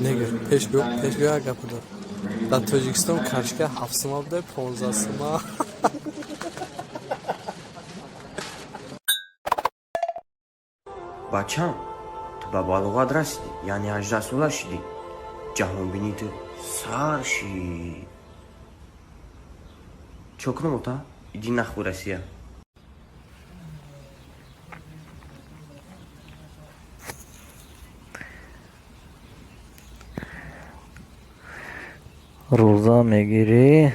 Neger, peshbyo gapida. Dar Tojikiston Qarshga hafsimabda 15 Bacham, tu ba balog'at rasidi, ya'ni ajdasular shidi. Jahonbini tu sarshi. Чокнем ота, иди нахуй, Россия. روزا میگیری؟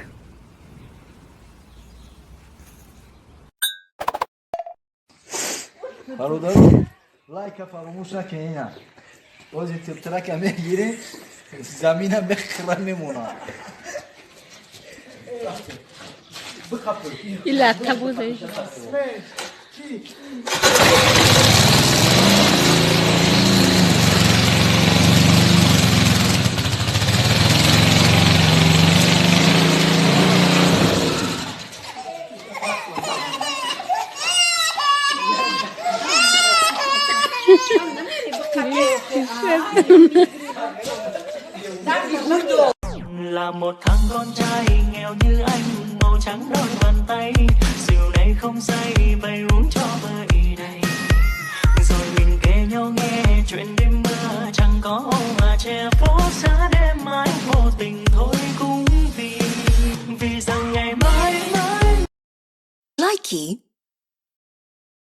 برادران لایک فراموش نکنین. بازی ترک میگیرین زمینم بخرم میمونه. İlla tabu değil. Là một thằng con trai nghèo như anh, màu trắng đôi bàn tay, rượu này không say bày uống cho vơi đầy. Rồi mình kể nhau nghe chuyện đêm mưa, chẳng có ô mà che phố xa đêm mãi vô tình thôi cũng vì rằng ngày mai. Likey